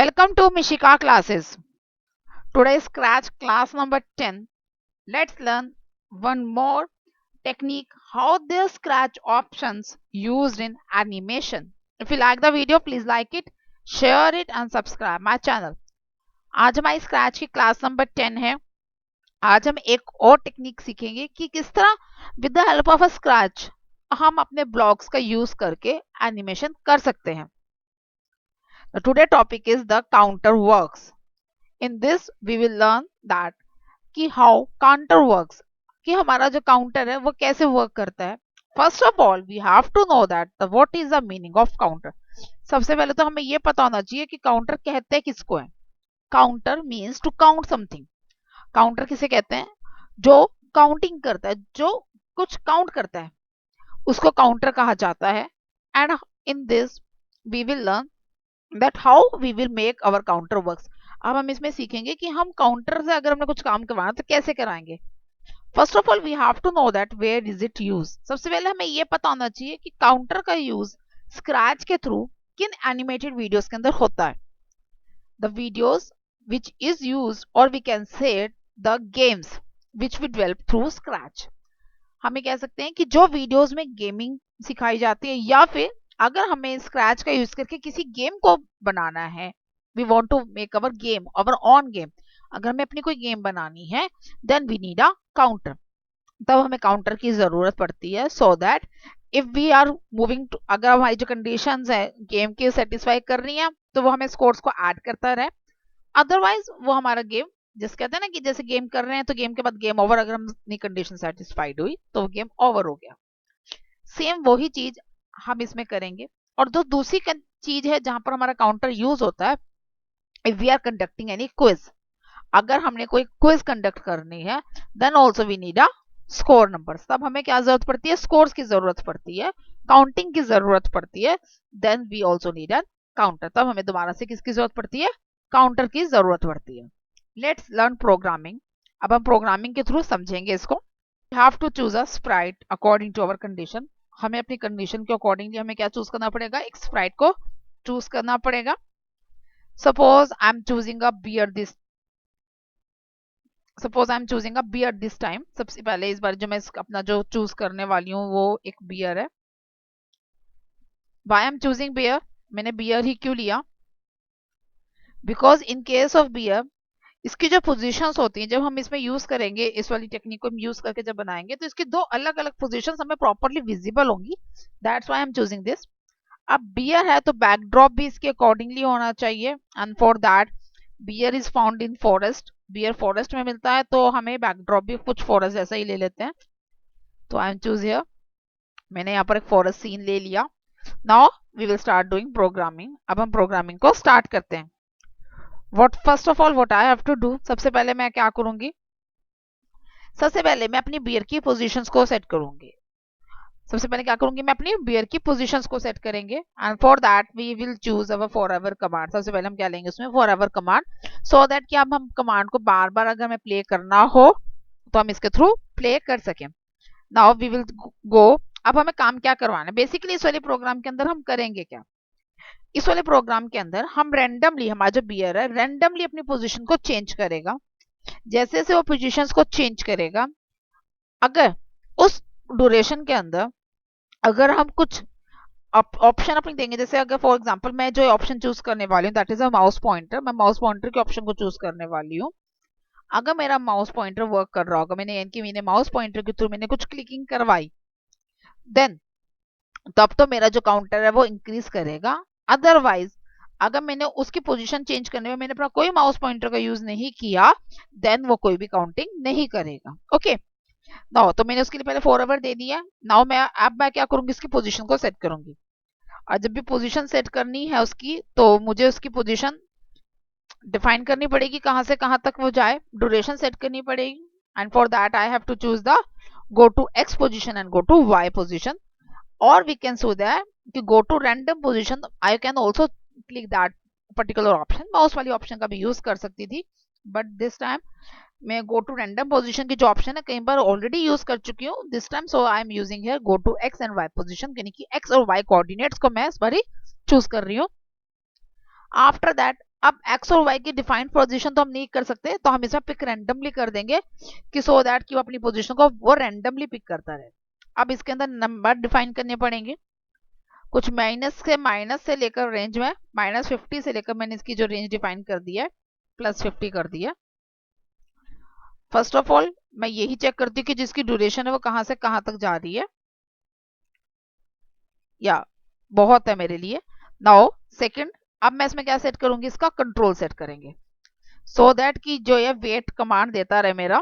Welcome to Mishika classes. Today Scratch class number 10. Let's learn one more technique how the Scratch options used in animation. If you like the video, please like it, share it and subscribe my channel. आज हमारी Scratch की class number 10 है. आज हम एक और technique सीखेंगे कि किस तरह with the help of a scratch हम अपने ब्लॉक्स का यूज करके एनिमेशन कर सकते हैं. Today topic is the counter works. In this we will learn that कि how counter works, कि हमारा जो काउंटर है वो कैसे वर्क करता है. First of all we have to know that what is the meaning of counter. सबसे पहले तो हमें ये पता होना चाहिए कि काउंटर कहते हैं किसको है. Counter means to count something. Counter किसे कहते हैं? जो काउंटिंग करता है, जो कुछ काउंट करता है उसको काउंटर कहा जाता है. And in this we will learn that how we will make our counter works. अब हम इसमें सीखेंगे कि हम काउंटर से अगर हमने कुछ काम करवाना तो कैसे कराएंगे. First of all we have to know that where is it use. सबसे पहले हमें ये पता होना चाहिए कि काउंटर का यूज स्क्रैच के थ्रू किन एनिमेटेड वीडियोस के अंदर होता है. The videos which is use और we can say the games which we develop through Scratch. हमें कह सकते हैं कि जो वीडियोस में गेमिंग सिखाई जाती है या फिर अगर हमें स्क्रैच का यूज करके किसी गेम को बनाना है, we want to make our game, our own game, अगर हमें अपनी कोई गेम बनानी है then we need a counter. तब हमें काउंटर की जरूरत पड़ती है so that if we are moving to, अगर हमारी जो कंडीशंस है गेम की सेटिस्फाई कर रही है तो वो हमें स्कोर्स को ऐड करता रहे. अदरवाइज वो हमारा गेम, जिस कहते हैं ना कि जैसे गेम कर रहे हैं तो गेम के बाद गेम ओवर, अगर हम अपनी कंडीशन सेटिस्फाइड हुई तो वो गेम ओवर हो गया. सेम वही चीज हम इसमें करेंगे. और जो दूसरी चीज है जहां पर हमारा काउंटर यूज होता है, if we are conducting any quiz, अगर हमने कोई क्विज कंडक्ट करनी है then also we need a score number. तब हमें क्या जरूरत पड़ती है? स्कोर्स की जरूरत पड़ती है, काउंटिंग की जरूरत पड़ती है. Then we also need a counter. तब हमें दोबारा से किसकी जरूरत पड़ती है? काउंटर की जरूरत पड़ती है. Let's learn programming. अब हम प्रोग्रामिंग के थ्रू समझेंगे इसको. We have to choose a sprite according to our condition. हमें अपनी कंडीशन के अकॉर्डिंगली हमें क्या चूज करना पड़ेगा? एक स्प्राइट को चूज करना पड़ेगा. Suppose I am choosing a bear this, suppose I am choosing a bear this time. सबसे पहले इस बार जो मैं अपना जो चूज करने वाली हूँ वो एक बियर है. वाई एम चूजिंग बियर, मैंने बियर ही क्यों लिया? Because in case of bear इसकी जो पोजीशंस होती हैं, जब हम इसमें यूज करेंगे, इस वाली टेक्निक को हम यूज करके जब बनाएंगे तो इसकी दो अलग अलग पोजीशंस हमें प्रॉपर्ली विजिबल होंगी. That's why I am choosing this. अब बियर है तो बैकड्रॉप भी इसके अकॉर्डिंगली होना चाहिए. And for that bear is found in forest. Bear forest में मिलता है तो हमें बैकड्रॉप भी कुछ फॉरेस्ट जैसा ही ले लेते हैं. तो आई एम चूज हियर, मैंने यहाँ पर एक फॉरेस्ट सीन ले लिया. Now we will start doing programming. अब हम प्रोग्रामिंग को स्टार्ट करते हैं. What first of all what I have to do, सबसे पहले मैं क्या करूंगी? सबसे पहले मैं अपनी बियर की पोजीशंस को सेट करूंगी. सबसे पहले क्या करूंगी? मैं अपनी बियर की पोजीशंस को सेट करेंगे. And for that we will choose our forever command. सबसे पहले हम क्या लेंगे उसमें? Forever command. सो दैट कि अब हम कमांड को बार बार अगर हमें प्ले करना हो तो हम इसके थ्रू प्ले कर सकें. Now we will go. अब हमें काम क्या करवाना है? बेसिकली इस वाले प्रोग्राम के अंदर हम करेंगे क्या? इस वाले प्रोग्राम के अंदर हम रेंडमली, हमारा जो बियर है रेंडमली अपनी पोजीशन को चेंज करेगा. जैसे जैसे वो पोजीशंस को चेंज करेगा, अगर उस ड्यूरेशन के अंदर अगर हम कुछ ऑप्शन अपनी देंगे, जैसे अगर फॉर एग्जांपल मैं जो ऑप्शन चूज करने वाली हूँ that is a mouse pointer, मैं माउस पॉइंटर के ऑप्शन को चूज करने वाली हूँ. अगर मेरा माउस पॉइंटर वर्क कर रहा होगा, मैंने माउस पॉइंटर के थ्रू मैंने कुछ क्लिकिंग करवाई, देन तब तो मेरा जो काउंटर है वो इंक्रीज करेगा. अदरवाइज अगर मैंने उसकी पोजीशन चेंज करने में मैंने अपना कोई माउस पॉइंटर का यूज नहीं किया देन वो कोई भी काउंटिंग नहीं करेगा. ओके. नाउ तो मैंने उसके लिए पहले फॉरएवर दे दिया. नाउ मैं क्या करूंगी? इसकी पोजीशन को सेट करूंगी. और जब भी पोजीशन सेट करनी है उसकी तो मुझे उसकी पोजीशन डिफाइन करनी पड़ेगी, कहां से कहां तक वो जाए. ड्यूरेशन सेट करनी पड़ेगी. And for that I have to choose the go to X position and go to Y position. और वी कैन सो दैट कि go to random position, I can also click that particular option. मैं उस वाली option का भी use कर सकती थी बट दिस टाइम मैं गो टू रैंडम पोजीशन की जो ऑप्शन है कई बार ऑलरेडी यूज कर चुकी हूँ this time. So I am using here go to X and Y position, यानी कि एक्स और वाई कोऑर्डिनेट्स को मैं इस बार ही चूज कर रही हूँ. आफ्टर दैट अब एक्स और वाई की डिफाइंड पोजीशन तो हम नहीं कर सकते, तो हम इसमें पिक रैंडमली कर देंगे कि सो दैट कि वो अपनी पोजीशन को वो रैंडमली पिक करता रहे। अब इसके अंदर नंबर डिफाइन करने पड़ेंगे, कुछ माइनस से लेकर रेंज में -50 से लेकर मैंने इसकी जो रेंज डिफाइन कर दी है +50 कर दी है। फर्स्ट ऑफ ऑल मैं यही चेक करती हूँ कि जिसकी ड्यूरेशन है वो कहां से कहां तक जा रही है, या बहुत है मेरे लिए। नाउ सेकंड, अब मैं इसमें क्या सेट करूंगी, इसका कंट्रोल सेट करेंगे सो दैट कि जो ये वेट कमांड देता रहे मेरा,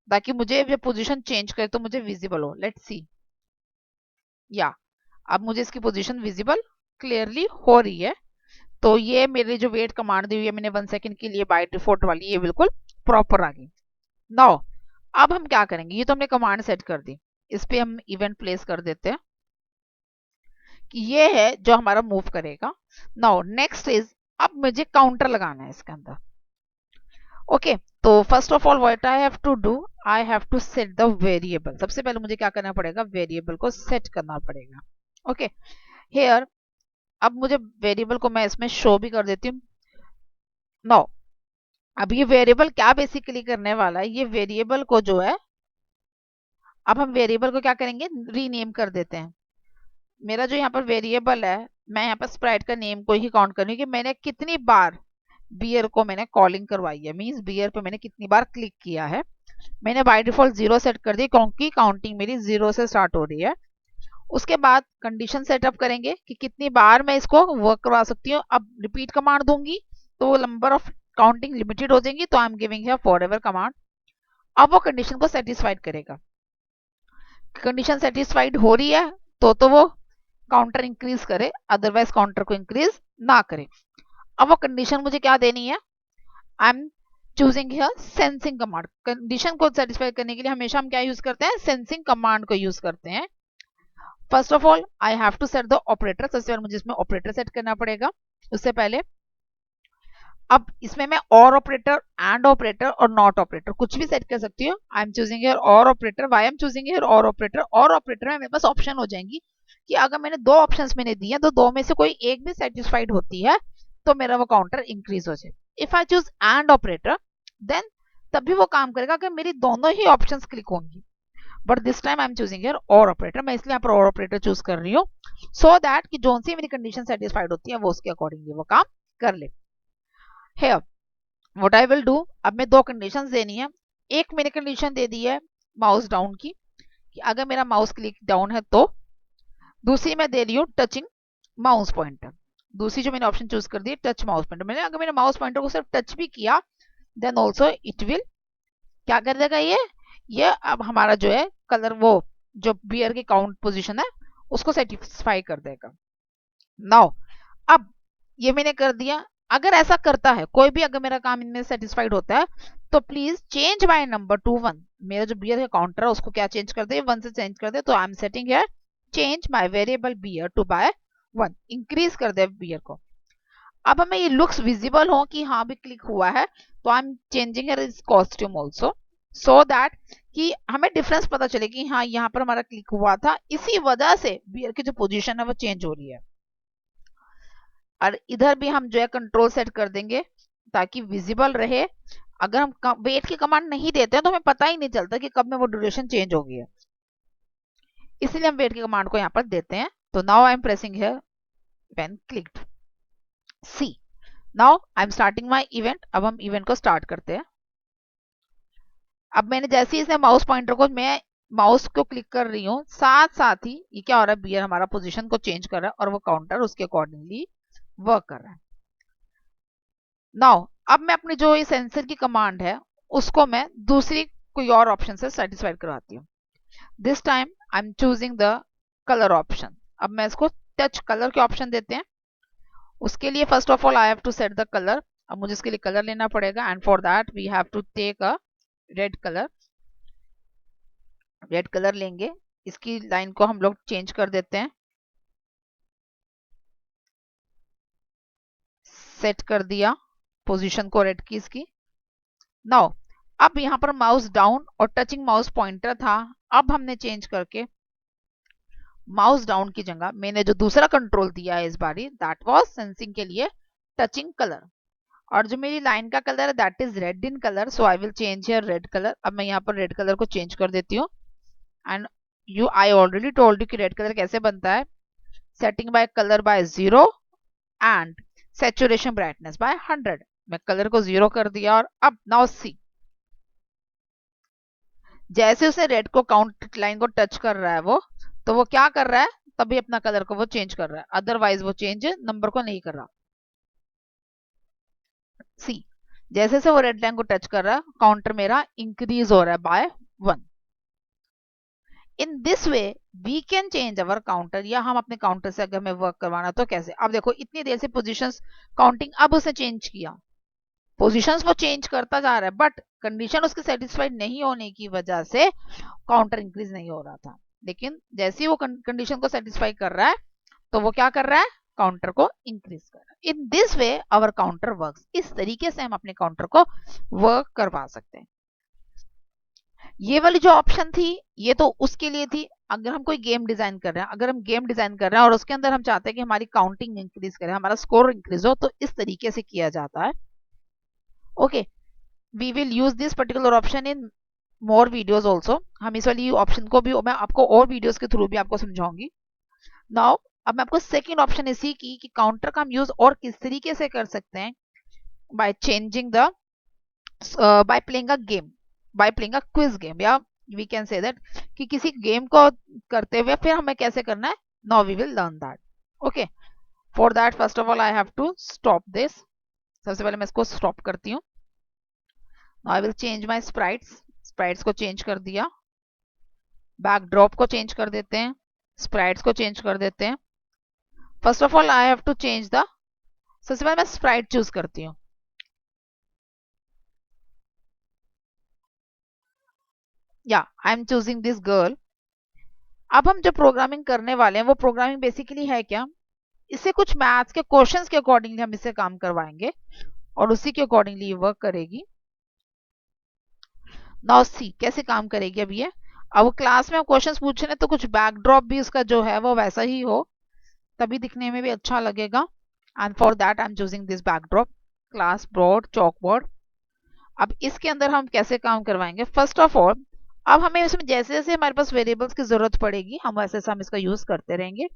ताकि मुझे जब पोजीशन चेंज करे तो मुझे विजिबल हो। लेट्स सी, या अब मुझे इसकी पोजीशन विजिबल क्लियरली हो रही है। तो ये मेरे जो वेट कमांड दी हुई है मैंने 1 सेकंड के लिए बाय डिफॉल्ट वाली, ये बिल्कुल प्रॉपर आ गई। नाउ अब हम क्या करेंगे, ये तो हमने कमांड सेट कर दी, इस पे हम इवेंट प्लेस कर देते हैं कि ये है जो हमारा मूव करेगा। नाउ नेक्स्ट इज, अब मुझे काउंटर लगाना है इसके अंदर। ओके, तो first of all what I have to do, I have to set the variable. सबसे पहले मुझे क्या करना पड़ेगा, वेरिएबल को सेट करना पड़ेगा। ओके, हेयर अब मुझे वेरिएबल को मैं इसमें शो भी कर देती हूँ। नाउ अब ये वेरिएबल क्या बेसिकली करने वाला है, ये वेरिएबल को जो है, अब हम वेरिएबल को क्या करेंगे, रीनेम कर देते हैं। मेरा जो यहाँ पर वेरिएबल है, मैं यहाँ पर स्प्राइट का नेम को ही काउंट करूंगी कि मैंने कितनी बार बियर को मैंने कॉलिंग करवाई है, मींस बियर पे मैंने कितनी बार क्लिक किया है। मैंने बाय डिफॉल्ट 0 सेट कर दी क्योंकि काउंटिंग मेरी 0 से स्टार्ट हो रही है। उसके बाद कंडीशन सेटअप करेंगे कि कितनी बार मैं इसको वर्क करवा सकती हूँ। अब रिपीट कमांड दूंगी तो वो नंबर ऑफ काउंटिंग लिमिटेड हो जाएंगी, तो I am giving here forever command. अब वो कंडीशन को सेटिस्फाइड करेगा, कंडीशन सेटिस्फाइड हो रही है तो वो काउंटर इंक्रीज करे, अदरवाइज काउंटर को इंक्रीज ना करे। अब वो कंडीशन मुझे क्या देनी है, आई am choosing here sensing command. Condition को सेटिस्फाई करने के लिए हमेशा हम क्या यूज करते हैं, सेंसिंग कमांड को यूज करते हैं। First of all I have to set the operator, सबसे पहले मुझे इसमें ऑपरेटर सेट करना पड़ेगा। उससे पहले अब इसमें मैं और ऑपरेटर, एंड ऑपरेटर और नॉट ऑपरेटर कुछ भी सेट कर सकती हूँ। I am choosing here or operator, why am choosing here or operator. Or operator में मेरे पास ऑप्शन हो जाएंगी कि अगर मैंने दो ऑप्शंस मैंने दिए तो दो में से कोई एक भी सेटिस्फाइड होती है तो मेरा वो काउंटर इंक्रीज हो जाए। If I choose and operator then तभी वो काम करेगा अगर मेरी दोनों ही ऑप्शंस क्लिक होंगी। But this time I am choosing here or operator, मैं इसलिए यहाँ पर और ऑपरेटर चूज कर रही हूँ सो दैट कि जो सी मेरी कंडीशन सेटिस्फाइड होती है वो उसके अकॉर्डिंगली वो काम कर ले। Here, what I will do, अब मैं दो कंडीशंस देनी है। एक मैंने कंडीशन दे दी है माउस डाउन की, कि अगर मेरा माउस क्लिक डाउन है तो। दूसरी मैं दे रही हूँ टचिंग माउस पॉइंटर, दूसरी जो मैंने ऑप्शन चूज कर दी टच माउस पॉइंटर। मैंने अगर मेरे माउस पॉइंटर को सिर्फ टच भी किया देन ऑल्सो इट विल क्या कर देगा, ये अब हमारा जो है कलर, वो जो बियर की काउंट पोजीशन है उसको सेटिस्फाई कर देगा। नाउ अब ये मैंने कर दिया। अगर ऐसा करता है कोई भी, अगर मेरा काम इनमें सेटिस्फाइड होता है तो please change my number two 1। मेरा जो बियर का काउंटर है उसको क्या चेंज कर दे, 1 से चेंज कर दे। तो I am setting here change my variable bear to by 1, increase कर दे बियर को। अब हमें ये लुक्स विजिबल हो कि हाँ भी क्लिक हुआ है, तो I am changing here is costume also so that कि हमें डिफरेंस पता चले कि हाँ यहाँ पर हमारा क्लिक हुआ था, इसी वजह से बियर की जो पोजीशन है वो चेंज हो रही है। और इधर भी हम जो है कंट्रोल सेट कर देंगे ताकि विजिबल रहे। अगर हम वेट की कमांड नहीं देते हैं तो हमें पता ही नहीं चलता कि कब में वो ड्यूरेशन चेंज हो गई है, इसलिए हम वेट की कमांड को यहाँ पर देते हैं। तो now I am pressing here when clicked, see now I am starting my event. अब हम इवेंट को स्टार्ट करते हैं। अब मैंने जैसे ही इसने माउस पॉइंटर को, मैं माउस को क्लिक कर रही हूँ, साथ साथ ही ये क्या हो रहा है, बियर हमारा पोजीशन को चेंज कर रहा है और वो काउंटर उसके अकॉर्डिंगली वर्क कर रहा है। नाउ अब मैं अपनी जो ये सेंसर की कमांड है उसको मैं दूसरी कोई और ऑप्शन से सेटिस्फाइड करवाती हूँ। This time I am choosing the colour option. अब मैं इसको टच कलर के ऑप्शन देते हैं। उसके लिए first of all I have to set the colour. अब मुझे इसके लिए कलर लेना पड़ेगा and for that we have to take a red colour. Red colour लेंगे, इसकी लाइन को हम लोग चेंज कर देते हैं, सेट कर दिया पोजीशन को रेड की इसकी। नाउ अब यहाँ पर माउस डाउन और टचिंग माउस पॉइंटर था, अब हमने चेंज करके माउस डाउन की जगह मैंने जो दूसरा कंट्रोल दिया है इस बारी, दैट वाज सेंसिंग के लिए टचिंग कलर। और जो मेरी लाइन का कलर है that is red in colour, so I will change here red colour. अब मैं यहाँ पर रेड कलर को चेंज कर देती हूँ। And I already told you कि रेड कलर कैसे बनता है, setting by colour by 0 and saturation brightness by 100। मैं कलर को 0 कर दिया और अब नाउ सी, जैसे उसे रेड को काउंट लाइन को टच कर रहा है वो, तो वो क्या कर रहा है, तभी अपना कलर को वो चेंज कर रहा है, अदरवाइज वो चेंज नंबर को नहीं कर रहा। सी, जैसे से वो रेड लाइन को टच कर रहा है काउंटर मेरा इंक्रीज हो रहा है by 1। In this way we can change our counter, या हम अपने काउंटर से अगर हमें वर्क करवाना तो कैसे। अब देखो इतनी देर से पोजीशंस काउंटिंग, अब उसे चेंज किया, पोजीशंस वो चेंज करता जा रहा है, बट कंडीशन उसके सेटिस्फाइड नहीं होने की वजह से काउंटर इंक्रीज नहीं हो रहा था। लेकिन जैसे ही वो कंडीशन को सेटिस्फाई कर रहा है तो वो क्या कर रहा है, काउंटर को इंक्रीज कर रहा है। In this way our counter works, इस तरीके से हम अपने काउंटर को वर्क करवा सकते हैं। ये वाली जो ऑप्शन थी ये तो उसके लिए थी अगर हम कोई गेम डिजाइन कर रहे हैं, अगर हम गेम डिजाइन कर रहे हैं और उसके अंदर हम चाहते हैं कि हमारी काउंटिंग इंक्रीज करे, हमारा स्कोर इंक्रीज हो, तो इस तरीके से किया जाता है। Okay, we will use this particular option in more videos also. हम इस वाली ऑप्शन को भी मैं आपको और वीडियोस के थ्रू भी आपको समझाऊंगी। नाउ अब मैं आपको सेकंड ऑप्शन इसी की कि काउंटर का हम यूज और किस तरीके से कर सकते हैं, by changing the by playing a game, by playing a quiz game, या वी कैन से दैट कि किसी गेम को करते हुए फिर हमें कैसे करना है। Now we will learn that. Okay, for that first of all I have to stop this. सबसे पहले मैं इसको स्टॉप करती हूँ। Now I will change my sprites, sprites को चेंज कर दिया, बैकड्रॉप को चेंज कर देते हैं, स्प्राइट्स को चेंज कर देते हैं। First of all I have to change the, सबसे पहले मैं स्प्राइट चूज करती हूँ। या I am choosing this girl. अब हम जो प्रोग्रामिंग करने वाले हैं वो प्रोग्रामिंग बेसिकली है क्या, इसे कुछ मैथ्स के क्वेश्चंस के अकॉर्डिंगली हम इसे काम करवाएंगे और उसी के अकॉर्डिंगली ये वर्क करेगी। नाउ सी कैसे काम करेगी अब ये। अब क्लास में हम क्वेश्चंस पूछ रहे हैं तो कुछ बैकड्रॉप भी उसका जो है वो वैसा ही हो, तभी दिखने में भी अच्छा लगेगा। And for that I am choosing this backdrop, class board chalk board. अब इसके अंदर हम कैसे काम करवाएंगे, फर्स्ट ऑफ ऑल अब हमें इसमें जैसे जैसे हमारे पास वेरिएबल्स की जरूरत पड़ेगी हम वैसे हम इसका यूज करते रहेंगे।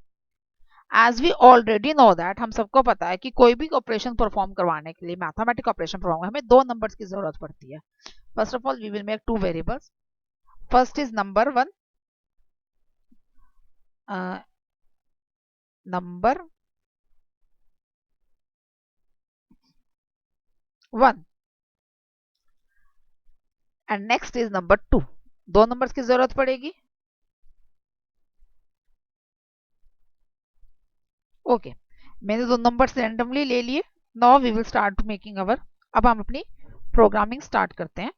As we already know that, हम सबको पता है कि कोई भी ऑपरेशन परफॉर्म करवाने के लिए, मैथमेटिक ऑपरेशन परफॉर्म हमें दो नंबर्स की जरूरत पड़ती है। First of all we will make two variables, first is number 1, number 1 and next is number 2। दो नंबर्स की जरूरत पड़ेगी। ओके, मैंने दो नंबर्स रैंडमली ले लिए। Now we will start making our, अब हम अपनी प्रोग्रामिंग स्टार्ट करते हैं।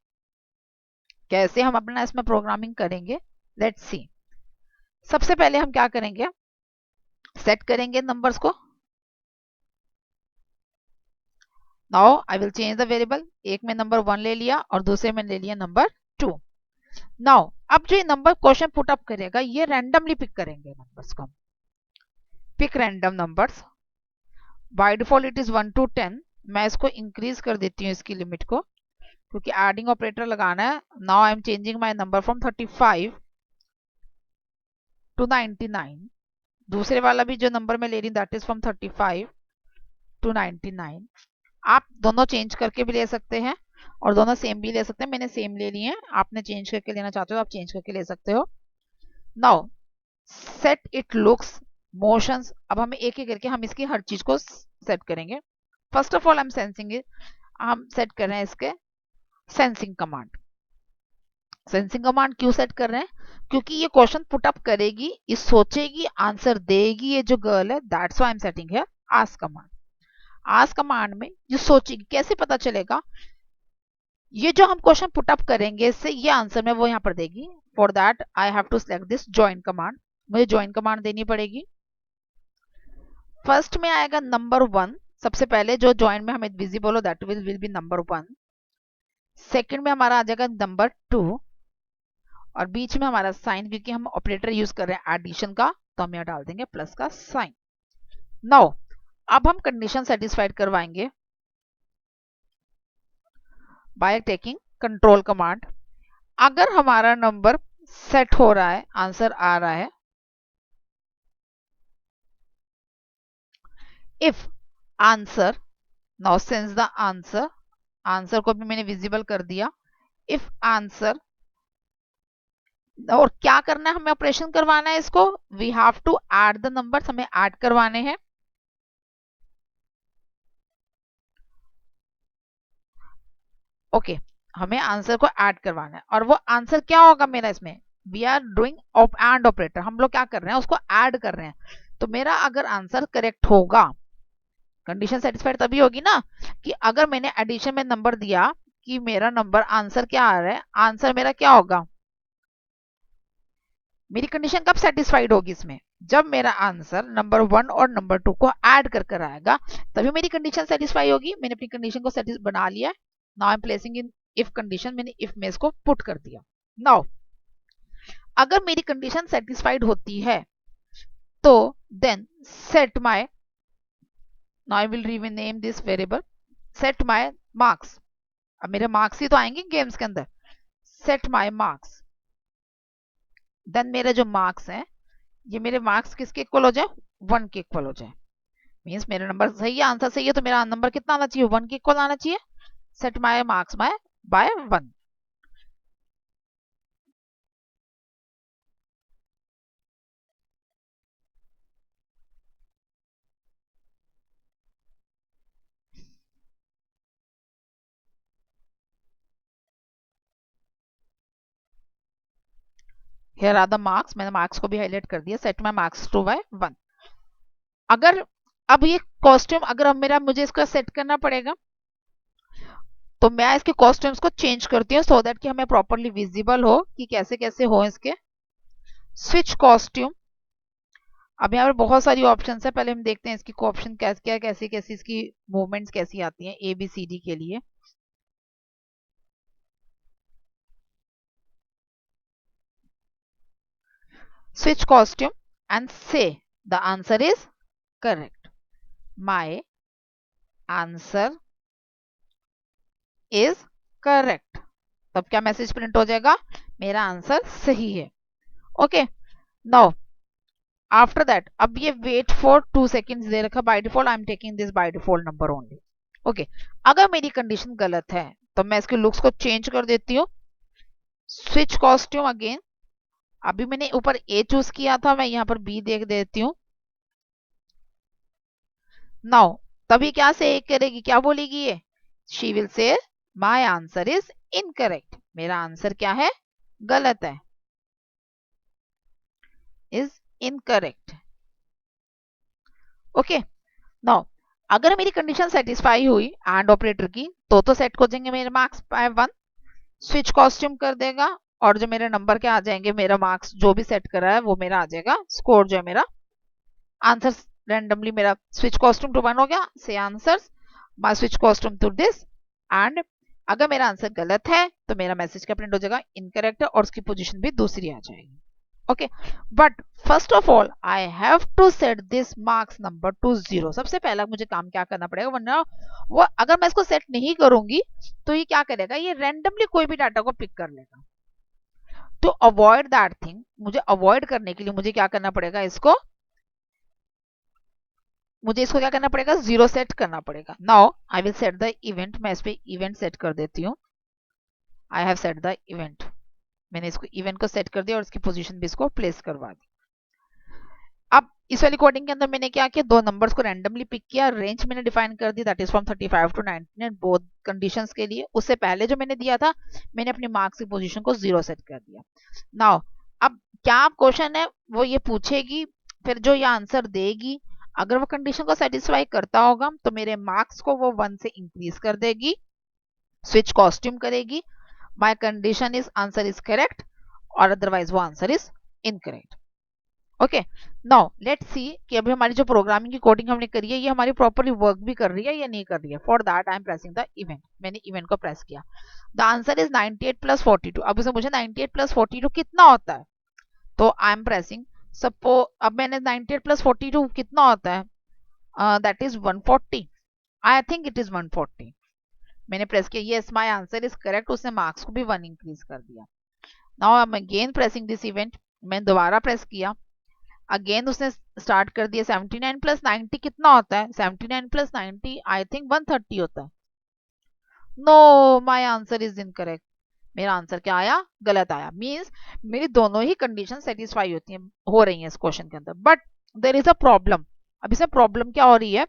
कैसे हम अपना इसमें प्रोग्रामिंग करेंगे, लेट्स सी। सबसे पहले हम क्या करेंगे, सेट करेंगे नंबर्स को। Now I will change the variable, एक में नंबर 1 ले लिया और दूसरे में ले लिया नंबर 2। नाउ अब जो ये नंबर क्वेश्चन पुट अप करेगा ये रैंडमली पिक करेंगे नंबर्स को, pick random numbers. By default it is 1 to 10। मैं इसको इंक्रीज कर देती हूँ इसकी लिमिट को, क्योंकि एडिंग ऑपरेटर लगाना है। Now I am changing my number from 35 to 99। दूसरे वाला भी जो नंबर मैं ले रही हूँ दैट इज फ्रॉम 35 to 99। आप दोनों चेंज करके भी ले सकते हैं और दोनों सेम भी ले सकते हैं। मैंने सेम ले लिए हैं, आपने चेंज करके लेना चाहते हो आप चेंज करके ले सकते हो। Now set it looks motions, अब हमें एक एक करके हम इसकी हर चीज को सेट करेंगे। फर्स्ट ऑफ ऑल हम सेंसिंग, हम सेट कर रहे हैं इसके सेंसिंग कमांड। सेंसिंग कमांड क्यों सेट कर रहे हैं, क्योंकि ये क्वेश्चन पुट अप करेगी, ये सोचेगी, आंसर देगी, ये जो गर्ल है, that's why I am setting here ask command. Ask command में ये सोचेगी, कैसे पता चलेगा, ये जो हम क्वेश्चन पुट अप करेंगे इससे ये आंसर में वो यहाँ पर देगी। For that I have to select this join command, मुझे ज्वाइन कमांड देनी पड़ेगी। फर्स्ट में आएगा नंबर 1, सबसे पहले जो ज्वाइन में हमें विजिबल हो that will be number 1। Second में हमारा आ जाएगा नंबर 2 और बीच में हमारा साइन, क्योंकि हम ऑपरेटर यूज कर रहे हैं एडिशन का तो हम यहाँ डाल देंगे प्लस का साइन। नाउ अब हम कंडीशन सेटिस्फाइड करवाएंगे। By taking control command. अगर हमारा नंबर सेट हो रहा है, आंसर आ रहा है, if answer, now since the answer, answer को भी मैंने विजिबल कर दिया, इफ आंसर, और क्या करना है, हमें ऑपरेशन करवाना है इसको, we have to add the numbers, हमें ऐड करवाने हैं। ओके हमें आंसर को ऐड करवाना है, और वो आंसर क्या होगा मेरा इसमें, we are doing op and operator, हम लोग क्या कर रहे हैं, उसको ऐड कर रहे हैं। तो मेरा अगर आंसर करेक्ट होगा, कंडीशन सेटिस्फाइड तभी होगी ना, कि अगर मैंने एडिशन में नंबर दिया कि मेरा नंबर आंसर क्या आ रहा है, आंसर मेरा क्या होगा, मेरी कंडीशन कब सेटिस्फाइड होगी इसमें, जब मेरा आंसर नंबर 1 और नंबर 2 को ऐड कर कर आएगा, तभी मेरी कंडीशन सेटिस्फाई होगी। मैंने अपनी कंडीशन को बना लिया है। Now I M placing in if condition, मैंने इफ में इसको पुट कर दिया। नाउ अगर मेरी कंडीशन सेटिस्फाइड होती है तो then set my, now I will rename this variable, set my marks. अब मेरे मार्क्स ही तो आएंगे गेम्स के अंदर, सेट माय मार्क्स, देन मेरे जो मार्क्स हैं, ये मेरे मार्क्स किसके इक्वल हो जाए, 1 के इक्वल हो जाए। मीन्स मेरा नंबर सही है, आंसर सही है, तो मेरा नंबर कितना आना चाहिए, 1 के इक्वल आना चाहिए। Set my marks by 1। Here are the marks, मैंने मार्क्स को भी हाईलाइट कर दिया, set my marks to by 1। अगर अब ये कॉस्ट्यूम, अगर अब मेरा मुझे इसको सेट करना पड़ेगा, तो मैं इसके कॉस्ट्यूम्स को चेंज करती हूँ सो दैट कि हमें प्रॉपरली विजिबल हो कि कैसे कैसे हो इसके। स्विच कॉस्ट्यूम, अब यहाँ पर बहुत सारी ऑप्शंस है, पहले हम देखते हैं इसकी ऑप्शन कैसे कैसी कैसी इसकी मूवमेंट्स कैसी आती हैं ABCD के लिए। Switch costume and say the answer is correct. My answer is correct. तब क्या मैसेज प्रिंट हो जाएगा, मेरा आंसर सही है। ओके नाउ आफ्टर दैट, अब ये वेट फॉर 2 सेकेंड्स दे रखा, by default I am taking this by default number only. Okay अगर मेरी कंडीशन गलत है तो मैं इसके लुक्स को चेंज कर देती हूँ। स्विच कॉस्ट्यूम अगेन, अभी मैंने ऊपर A चूज किया था, मैं यहाँ पर B देख देती हूँ। नाउ तभी क्या से करेगी, क्या बोलेगी ये, she will say my answer is incorrect, मेरा आंसर क्या है, गलत है, इज इनकरेक्ट। ओके नाउ अगर मेरी कंडीशन सेटिस्फाई हुई एंड ऑपरेटर की, तो सेट हो जाएंगे मेरे मार्क्स बाय 1। स्विच कॉस्ट्यूम कर देगा, और जो मेरे नंबर के आ जाएंगे, मेरा मार्क्स जो भी सेट करा है वो मेरा आ जाएगा, स्कोर जो है मेरा, आंसर रैंडमली मेरा स्विच कॉस्ट्यूम टू 1 हो गया, से answers my switch costume to this. And अगर मेरा आंसर गलत है तो मेरा मैसेज क्या प्रिंट हो जाएगा, इनकरेक्ट है, और उसकी पोजीशन भी दूसरी आ जाएगी। Okay but first of all I have to set this marks number to 0। सबसे पहला मुझे काम क्या करना पड़ेगा, वरना वो अगर मैं इसको सेट नहीं करूंगी तो ये क्या करेगा, ये रैंडमली कोई भी डाटा को पिक कर लेगा। टू अवॉइड दैट थिंग, मुझे अवॉइड करने के लिए मुझे क्या करना पड़ेगा, मुझे इसको क्या करना पड़ेगा, 0 सेट करना पड़ेगा। Now I will set the event, मैं इस पे इवेंट सेट कर देती हूँ। आई हैव सेट द इवेंट, मैंने इसको इवेंट को सेट कर दिया और इसकी पोजीशन भी इसको प्लेस करवा दी। अब इस वाली कोडिंग के अंदर मैंने क्या किया, दो नंबर्स को रैंडमली पिक किया, रेंज मैंने डिफाइन कर दी, that is from 35 to 19 both conditions के लिए। उससे पहले जो मैंने दिया था, मैंने अपनी मार्क्स की पोजीशन को 0 सेट कर दिया। नाउ अब क्या क्वेश्चन है, वो ये पूछेगी, फिर जो ये आंसर देगी, अगर वो कंडीशन को सेटिस्फाई करता होगा तो मेरे मार्क्स को वो 1 से इंक्रीज कर देगी, स्विच कॉस्ट्यूम करेगी, my condition is answer is correct, और अदरवाइज वो answer is incorrect. Okay now let's see कि अभी हमारी जो प्रोग्रामिंग की कोडिंग हमने करी है, ये हमारी प्रॉपर्ली वर्क भी कर रही है या नहीं कर रही है। For that I am pressing the event, मैंने इवेंट को प्रेस किया, द आंसर इज 98 प्लस 42। अब उसे मुझे 98 प्लस 42 कितना होता है, तो आई एम प्रेसिंग सपो, अब मैंने 98 प्लस 42 कितना होता है, that is 140, I think it is 140। मैंने प्रेस किया, yes my answer is correct, उसने मार्क्स को भी 1 इंक्रीज कर दिया। Now I M again pressing this event, मैंने दोबारा प्रेस किया, अगेन उसने स्टार्ट कर दिया। 79 प्लस 90 कितना होता है? 79 प्लस 90 आई थिंक 130 होता है। No, my answer is incorrect. मेरा आंसर क्या आया? गलत आया। मींस मेरी दोनों ही कंडीशन सेटिस्फाई होती हैं, हो रही हैं इस क्वेश्चन के अंदर, but there is a problem. अब इसमें प्रॉब्लम क्या हो रही है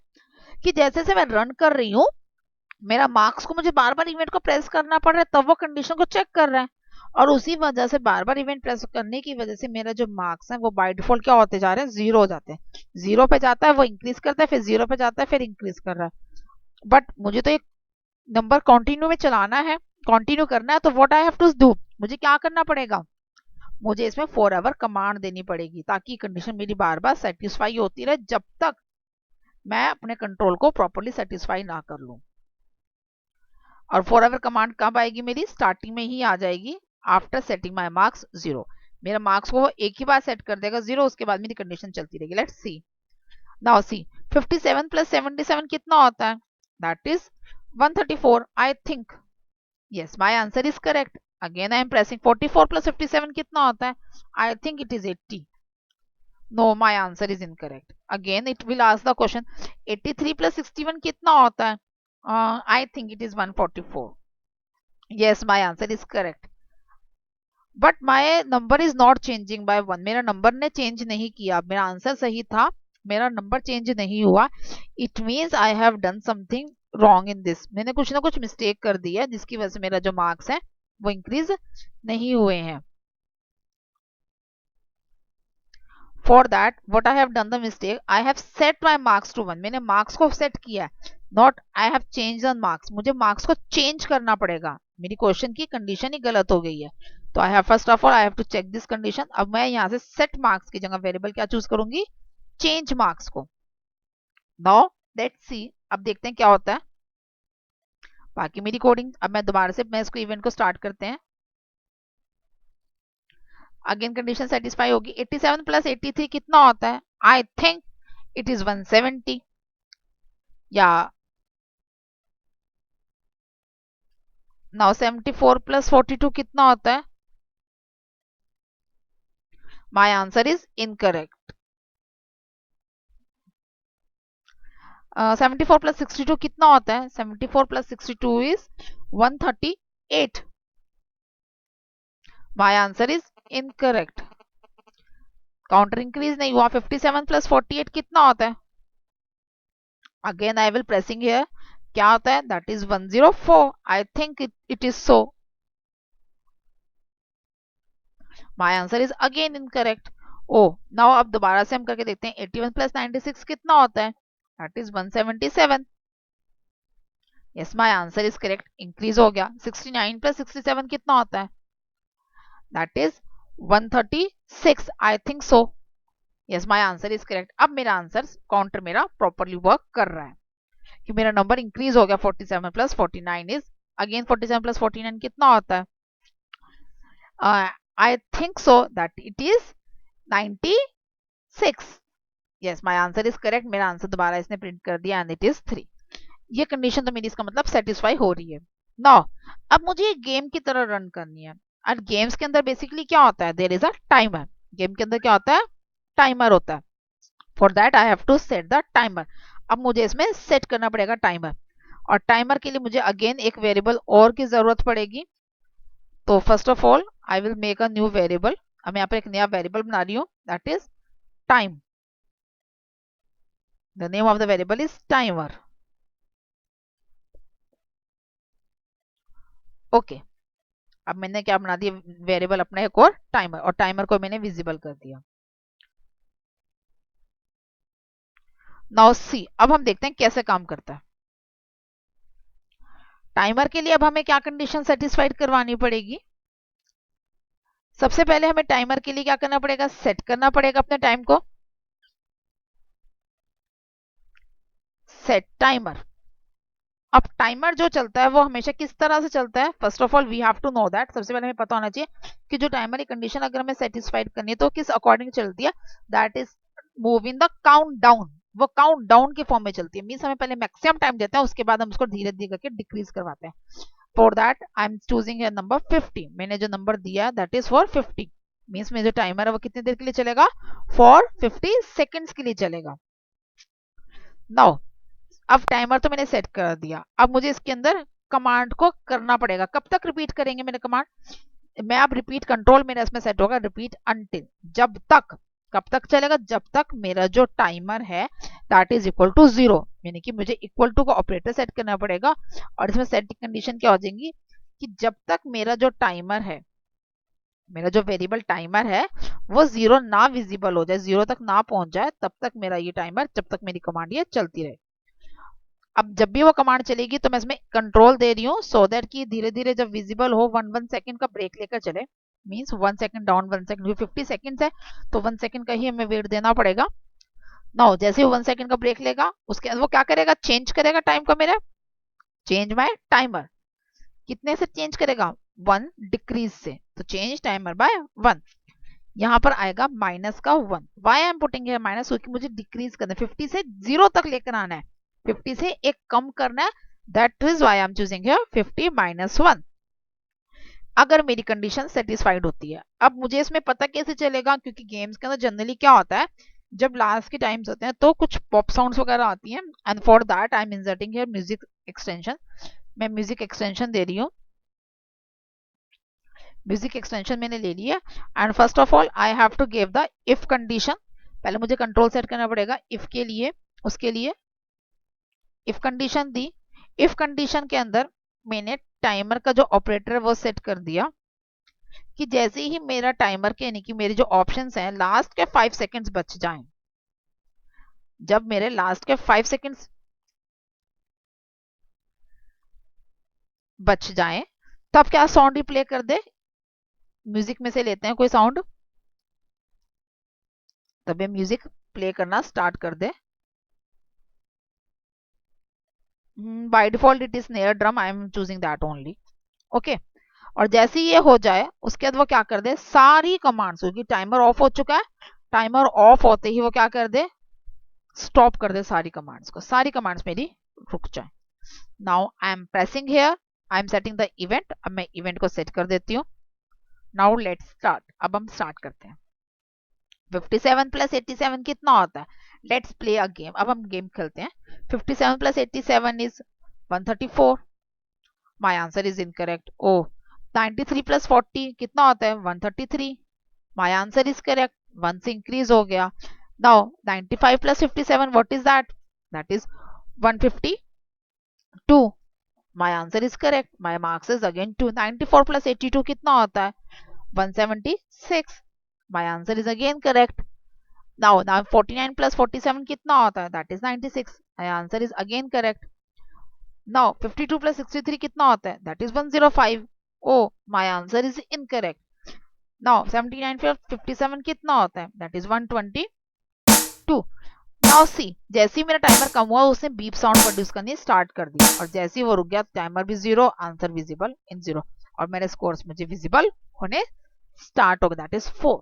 कि जैसे से मैं रन कर रही हूँ, मेरा मार्क्स को मुझे बार बार इवेंट को प्रेस करना पड़ रहा है, तब वो कंडीशन को चेक कर रहा है, और उसी वजह से बार बार इवेंट प्रेस करने की वजह से मेरा जो मार्क्स है वो बाय डिफॉल्ट क्या होते जा रहे हैं? जीरो हो जाते हैं। जीरो पे जाता है वो इंक्रीज करता है, फिर जीरो पे जाता है फिर इंक्रीज कर रहा है। बट मुझे तो एक नंबर कंटिन्यू में चलाना है, कंटिन्यू करना है, तो what I have to do, मुझे क्या करना पड़ेगा? मुझे इसमें फॉर एवर कमांड देनी पड़ेगी, ताकि कंडीशन मेरी बार बार सेटिस्फाई होती रहे, जब तक मैं अपने कंट्रोल को प्रॉपरली सेटिस्फाई ना कर लूं। और फॉर एवर कमांड कब आएगी? मेरी स्टार्टिंग में ही आ जाएगी, आफ्टर सेटिंग माई मार्क्स जीरो। मेरा मार्क्स को वो एक ही बार सेट कर देगा जीरो, उसके बाद मेरी कंडीशन चलती रहेगी। Let's see, now see 57 plus 77 कितना होता है? That is 134 I think. Yes, my answer is correct. Again I am pressing. 44 plus 57 कितना होता है? I think it is 80। No, my answer is incorrect. Again it will ask the question 83 plus 61 कितना होता है? I think it is 144। Yes, my answer is correct. But my number is not changing by 1। मेरा number ने change नहीं किया, मेरा answer सही था, मेरा नंबर चेंज नहीं हुआ। It means I have done something wrong in this. मैंने कुछ ना कुछ मिस्टेक कर दी है, जिसकी वजह से मेरा जो मार्क्स है वो इंक्रीज नहीं हुए हैं। For that what I have done the mistake, I have set my marks to 1। मैंने मार्क्स को सेट किया है, not I have change the marks. मुझे मार्क्स को चेंज करना पड़ेगा, मेरी क्वेश्चन की कंडीशन ही गलत हो गई है। तो I have first of all I have to check this condition. अब मैं यहाँ से सेट मार्क्स की जगह वेरिएबल क्या चूज करूंगी? चेंज मार्क्स को। नाउ लेट्स सी, अब देखते हैं क्या होता है बाकी मेरी कोडिंग। अब मैं दोबारा से मैं इसको इवेंट को स्टार्ट करते हैं। अगेन कंडीशन सेटिस्फाई होगी। 87 प्लस 83 कितना होता है? I think it is 170। या नाउ 74 प्लस 42 कितना होता है? My answer is incorrect. 74 plus 62 कितना होता है? 74 plus 62 is 138। My answer is incorrect. Counter increase नहीं हुआ। 57 प्लस 48 कितना होता है? Again I will pressing here, क्या होता है? That is 104। I think it is so. My answer is again incorrect. Oh, now अब दोबारा से हम करके देखते हैं। 81 प्लस 96 कितना होता है? That is 177। Yes, my answer is correct, increase हो गया। 69 प्लस 67 कितना होता है? That is 136 I think so. Yes, my answer is correct. अब मेरा आंसर काउंटर मेरा प्रॉपरली वर्क कर रहा है कि मेरा नंबर इंक्रीज हो गया। 47 प्लस 49 इज अगेन 47 प्लस 49 कितना होता है? I think so that it is 96। Yes, my answer is correct. मेरा आंसर दोबारा इसने प्रिंट कर दिया एंड इट इज 3। ये कंडीशन तो मेरी इसका मतलब सेटिस्फाई हो रही है। नाउ अब मुझे ये गेम की तरह रन करनी है, और गेम्स के अंदर बेसिकली क्या होता है? There is a timer. Game के अंदर क्या होता है? टाइमर होता है। For that I have to set the timer. अब मुझे इसमें सेट करना पड़ेगा टाइमर, और टाइमर के लिए मुझे अगेन एक वेरिएबल और की जरूरत पड़ेगी। तो first of all I will make a new variable. अब मैं यहाँ पर एक नया वेरिएबल बना रही हूँ, that is time. The name of the variable is timer. Okay, अब मैंने क्या बना दिया? वेरिएबल अपना एक और टाइमर, और टाइमर को मैंने विजिबल कर दिया। नाउ सी, अब हम देखते हैं कैसे काम करता है टाइमर के लिए। अब हमें क्या कंडीशन सेटिस्फाइड करवानी पड़ेगी? सबसे पहले हमें टाइमर के लिए क्या करना पड़ेगा? सेट करना पड़ेगा अपने टाइम को। Set timer. अब टाइमर जो चलता है वो हमेशा किस तरह से चलता है? First of all we have to know that. सबसे पहले हमें पता होना चाहिए कि जो टाइमर की कंडीशन अगर हमें सेटिस्फाइड करनी है तो किस अकॉर्डिंग चलती है। That is move in the count down. वो काउंट डाउन के फॉर्म में चलती है, मीन्स हमें पहले मैक्सिमम टाइम देते हैं, उसके बाद हम उसको धीरे धीरे करके डिक्रीज करवाते हैं. For that I am choosing a number 50. मैंने जो नंबर दिया दैट इज फॉर 50. मीन्स में जो टाइमर है वो कितनी देर के लिए चलेगा, फॉर 50 सेकेंड्स के लिए चलेगा. नाउ अब टाइमर तो मैंने सेट कर दिया, अब मुझे इसके अंदर कमांड को करना पड़ेगा. कब तक रिपीट करेंगे मेरे कमांड, मैं अब रिपीट कंट्रोल मेरा इसमें सेट होगा, रिपीट अनटिल, जब तक. कब तक चलेगा, जब तक मेरा जो टाइमर है दैट इज इक्वल टू 0, यानी कि मुझे इक्वल टू का ऑपरेटर सेट करना पड़ेगा. और इसमें सेट कंडीशन क्या हो जाएंगी कि जब तक मेरा जो टाइमर है, मेरा जो वेरिएबल टाइमर है वो 0 ना विजिबल हो जाए, 0 तक ना पहुंच जाए, तब तक मेरा ये टाइमर, जब तक मेरी कमांड ये चलती रहे. अब जब भी वो कमांड चलेगी तो मैं इसमें कंट्रोल दे रही हूँ सो दैट कि धीरे धीरे जब विजिबल हो 1 सेकंड का ब्रेक लेकर चले. Means 1 second down, 1 second, 50 seconds है तो 1 सेकंड का ही हमें वेट देना पड़ेगा. नाउ जैसे ही 1 सेकंड का ब्रेक लेगा उसके बाद वो क्या करेगा, चेंज करेगा टाइम का मेरा, चेंज माय टाइमर. कितने से चेंज करेगा, 1 डिक्रीज से, तो चेंज टाइमर बाय 1. यहाँ पर आएगा माइनस का 1. वाई आई एम पुटिंग है माइनस, क्योंकि मुझे डिक्रीज करना है, 50 से 0 तक लेकर आना है, 50 से एक कम करना है. That is why I am choosing here 50 minus 1. अगर मेरी कंडीशन सेटिस्फाइड होती है. अब मुझे इसमें पता कैसे चलेगा, क्योंकि गेम्स के अंदर जनरली क्या होता है, जब लास्ट के टाइम्स होते हैं तो कुछ पॉप साउंड्स वगैरह आती हैं. And for that I am inserting here music extension. मैं म्यूजिक एक्सटेंशन दे रही हूँ, म्यूजिक एक्सटेंशन मैंने ले लिया. And first of all I have to give the if condition. पहले मुझे कंट्रोल सेट करना पड़ेगा इफ के लिए, उसके लिए if condition the. If condition के अंदर मैंने टाइमर का जो ऑपरेटर है वो सेट कर दिया कि जैसे ही मेरा टाइमर के, यानी कि मेरे जो ऑप्शंस हैं लास्ट के 5 सेकंड्स बच जाएं, जब मेरे लास्ट के 5 सेकंड्स बच जाएं तब क्या साउंड ही प्ले कर दे. म्यूजिक में से लेते हैं कोई साउंड, तब ये म्यूजिक प्ले करना स्टार्ट कर दे. By default it is snare drum, I am choosing that only. Okay. और जैसे ही ये हो जाए उसके बाद वो क्या कर दे, सारी कमांड्स, क्योंकि टाइमर ऑफ हो चुका है, टाइमर ऑफ होते ही वो क्या कर दे, स्टॉप कर दे सारी कमांड्स को, सारी कमांड्स मेरी रुक जाए. Now I am pressing here, I am setting the event. अब मैं इवेंट को सेट कर देती हूँ. Now let's start. अब हम स्टार्ट करते हैं. 57 प्लस 87 कितना होता है, लेट्स प्ले अ गेम. अब हम गेम खेलते हैं. 57 plus 87 is 134. My answer is incorrect. Oh 93 plus 40 कितना होता है, 133. माय आंसर इज करेक्ट, 1 से इंक्रीज हो गया. Now 95 plus 57 what is that, that is 152. My answer is correct, my marks is again 2. 94 plus 82 कितना होता है, 176. My answer is again correct. now 49 plus 47 कितना होता है, that is 96. my answer is again correct. now 52 plus 63 कितना होता है, that is 105. oh my answer is incorrect. now 79 plus 57 कितना होता है, that is 122. now see, जैसे ही मेरा टाइमर कम हुआ उसने बीप साउंड प्रोड्यूस करनी स्टार्ट कर दी, और जैसे ही वो रुक गया टाइमर भी 0, आंसर विजिबल इन 0, और मेरे स्कोर्स मुझे विजिबल होने स्टार्ट हो गए, that is 4.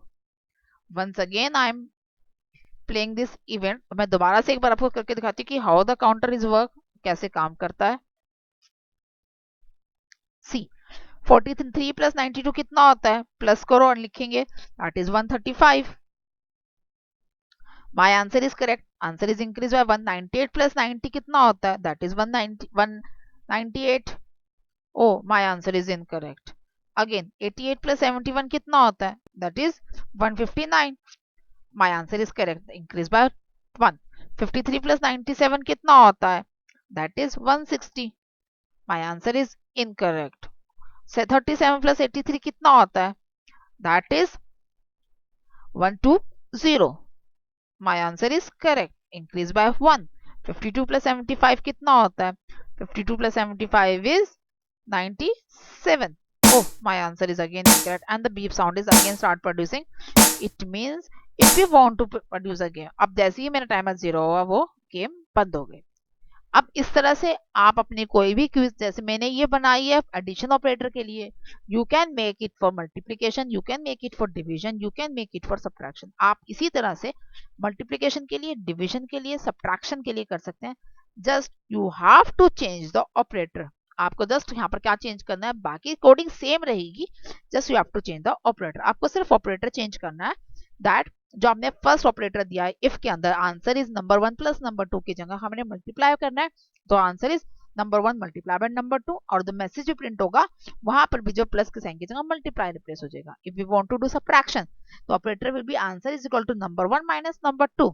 once again I am playing this event. मैं दोबारा से एक बार आपको करके दिखाती हूँ कि how the counter is work, कैसे काम करता है. सी 43 प्लस 92 कितना होता है, प्लस करो और लिखेंगे, that is 135. My answer is correct, answer is increase by 1. 98 plus 90 कितना होता है, that is 198. Oh my answer is incorrect. Again 88 plus 71 कितना होता है, that is 159. my answer is correct, increase by 1. 53 plus 97 कितना होता है, that is 160. my answer is incorrect. 37 plus 83 कितना होता है, that is 120. my answer is correct, increase by 1. 52 plus 75 कितना होता है, 52 plus 75 is 97. oh my answer is again incorrect, and the beep sound is again start producing. it means if you want to produce a game. अब जैसे ही मेरा timer 0 हुआ वो game बंद हो गई. अब इस तरह से आप अपने कोई भी क्विज, जैसे मैंने ये बनाई है एडिशन ऑपरेटर के लिए, you can make it for multiplication, you can make it for division, you can make it for subtraction. आप इसी तरह से मल्टीप्लिकेशन के लिए, डिवीजन के लिए, सब्ट्रैक्शन के लिए कर सकते हैं। Just you have to change the operator. आपको जस्ट यहाँ पर क्या चेंज करना है, बाकी कोडिंग सेम रहेगी, just you have to change the operator. आपको सिर्फ ऑपरेटर चेंज करना है। दैट जो हमने फर्स्ट ऑपरेटर दिया है इफ के अंदर, answer is number 1 plus number 2 की जगह हमने मल्टीप्लाई करना है, तो answer is number 1 multiply by number 2, और जो मैसेज भी प्रिंट होगा वहां पर भी जो प्लस के साइन की जगह मल्टीप्लाई रिप्लेस हो जाएगा। If you want to do subtraction, तो operator will be answer is equal to number 1 minus number 2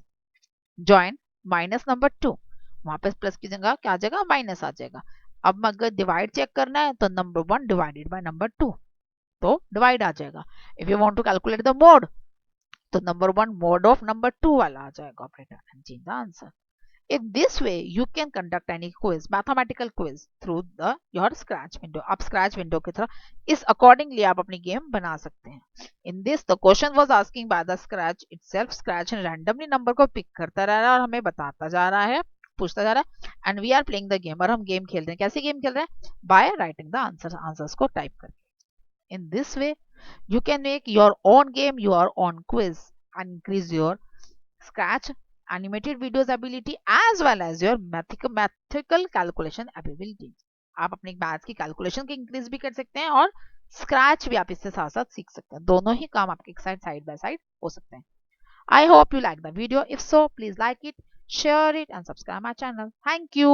join minus number 2, वहां पे प्लस की जगह क्या आ जाएगा, माइनस आ जाएगा। अब अगर डिवाइड चेक करना है तो नंबर 1 डिवाइडेड बाय नंबर 2, तो डिवाइड आ जाएगा। If you want to calculate the mod, तो नंबर 1 mod of number 2 वाला आ जाएगा operator, and change the answer. In this way, you can conduct any quiz, mathematical quiz through your Scratch window. आप Scratch window की तरह इस accordingly आप अपनी गेम बना सकते हैं। In this, the question was asking by the Scratch itself. Scratch randomly number को pick करता रह रहा है और हमें बताता जा रहा है, पूछता जा रहा है, and we are playing the game, और हम गेम खेल रहे हैं। कैसे गेम खेल रहे हैं? By writing the answers को टाइप करके। In this way, you can make your own game, your own quiz, and increase your Scratch animated videos ability as well as your mathematical calculation ability. आप अपने maths की calculation की increase भी कर सकते हैं और स्क्रैच भी आप इससे साथ साथ सीख सकते हैं। दोनों ही काम आपके साइड बाय साइड हो सकते हैं। I hope you like the video. If so, please like it, share it, and subscribe my channel. Thank you.